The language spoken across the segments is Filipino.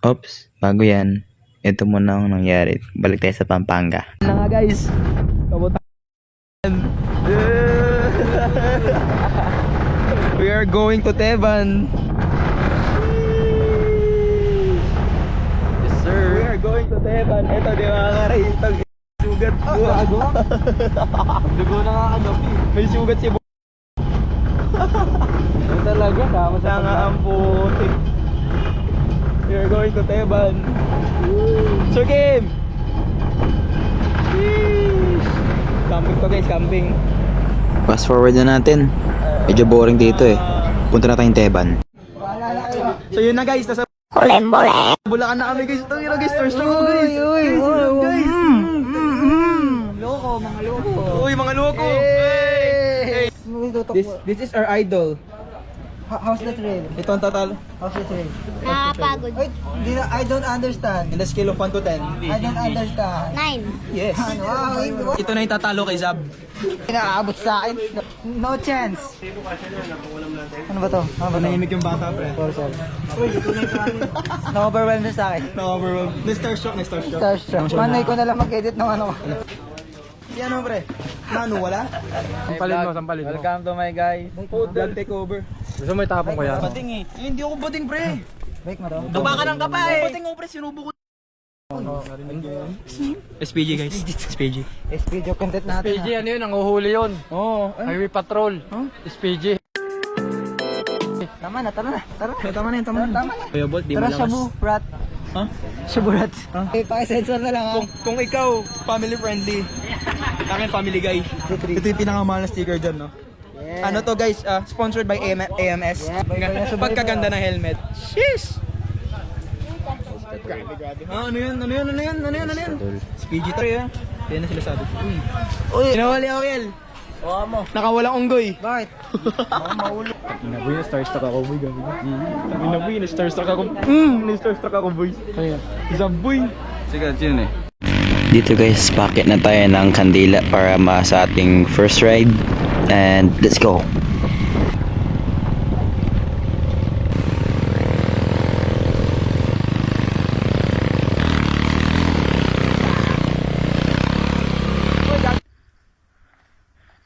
Oops, bago yan. Ito muna ang nangyari. Balik tayo sa Pampanga. Na nga guys. We are going to Teban. Yes sir. We are going to Teban. Ito di mga karahintag. Sugat po. Dugo na nga kagabi. May sugat si Ano talaga? Kama sa nga ang putik. We are going to Teban. Sir Kim! Camping to guys, camping. Fast forward na natin. Medyo boring dito eh. Punta na tayong Teban. So yun na guys, nasa Bulacan na kami guys. Ito yun na guys, first show guys. Guys. Loko, mga loko. Uy, mga loko. This is our idol. How's the trail? Ito ang tatalo. How's the trail? Nakakapagod. Wait, I don't understand. In the scale of 1 to 10. I don't understand. 9. Yes. Wow, Ito na yung tatalo kay Zab. inaabot sa akin. No chance. Ano ba to? Ano ba to? Nanahimik yung bata pre. Sorry. Uy, na-overwhelm na sa akin. Na-overwhelm. Na-starstruck. Starstruck. Manay ko na lang mag-edit ng ano. Si ano pre? Nano wala? Sampalin mo. Welcome to my guys. Vlog takeover. Gusto mo itapong ko yan? Bating eh. Hindi ako bating pre. Break mo to. Daba ka ng kapa eh. Bating ako pre, sinubo ko. SPG guys. SPG. SPG content natin. SPG, ano yun? Nanguhuli yun. Oo. Highway Patrol. SPG. Tama na. Tama na yun. Tama na. Kuya Bolt, di mo Tara, lakas. shabu, rat. Ha? Shabu, rat. Pakisensor na lang ha. Kung ikaw, family friendly. Akin family guy. Ito yung pinakamahal na sticker dyan, no? Ano to guys, sponsored by AMS. Pagkaganda ng helmet. Sheesh! Ano yun? SPG to eh. Yan na sila sabi. Uy! Pinawali ako, Kel. Nakawalang unggoy. Bakit? Inaboy na starstruck ako, boy. Inaboy na starstruck ako. Na-starstruck ako, boys. Isang boy. Sige, yun eh. Dito guys, packet na tayo ng kandila para sa ating first ride. And let's go!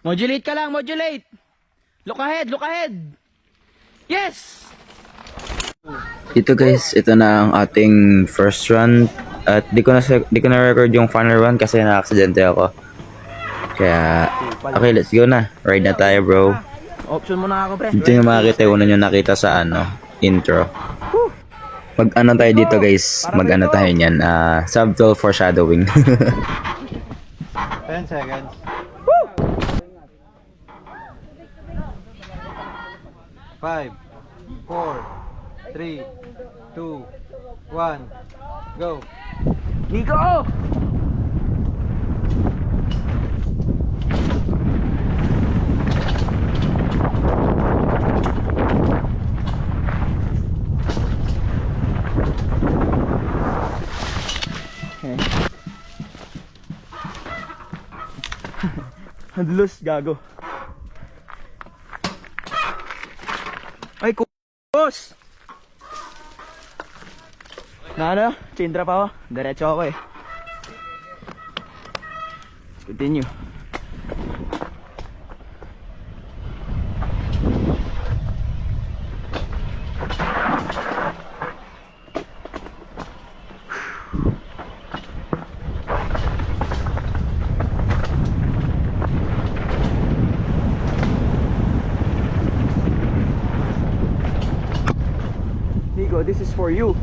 Modulate ka lang, modulate! Look ahead! Yes! Dito guys, ito na ang ating first run. At di ko na record yung final run kasi na-aksidente ako. Kaya, okay, let's go na. Ride na tayo, bro. Option mo na ako, pre. Ito yung makita, una nyo nakita sa intro. Mag-ano tayo dito guys, mag-ano tayo niyan. Subtle foreshadowing. 10 seconds. Five, 4, 3, 2, 1, go! Nico! Hadlos, gago. Ay, boss! Na Chindra pa ako. Diretso ako eh. Continue. Nico, this is for you.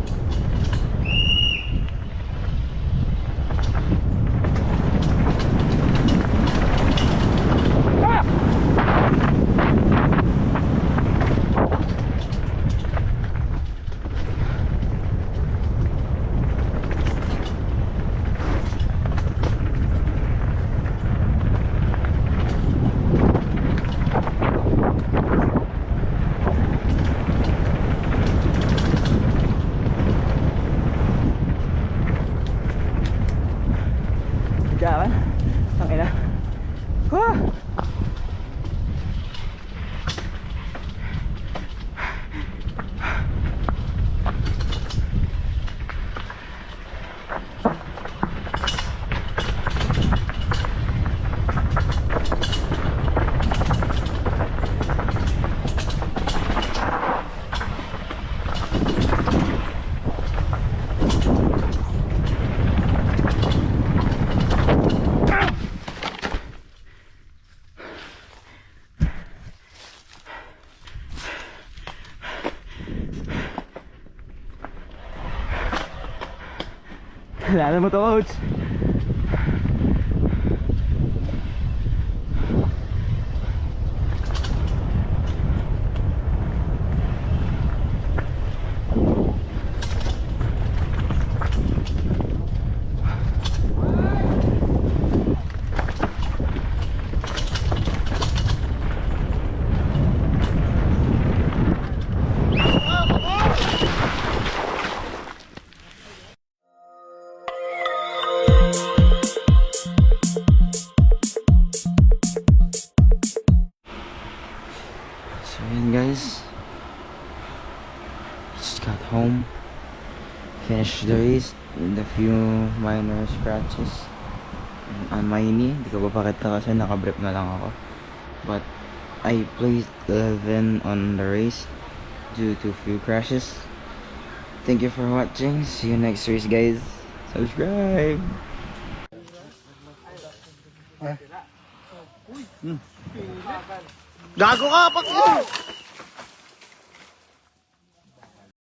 Alala mo to, coach. So yun guys, just got home, finished the race with a few minor scratches on my knee. Hindi ko pa pakita kasi nakabrip na lang ako, but I placed 11 on the race due to few crashes. Thank you for watching. See you next race guys. Subscribe. Gago ka, Pax!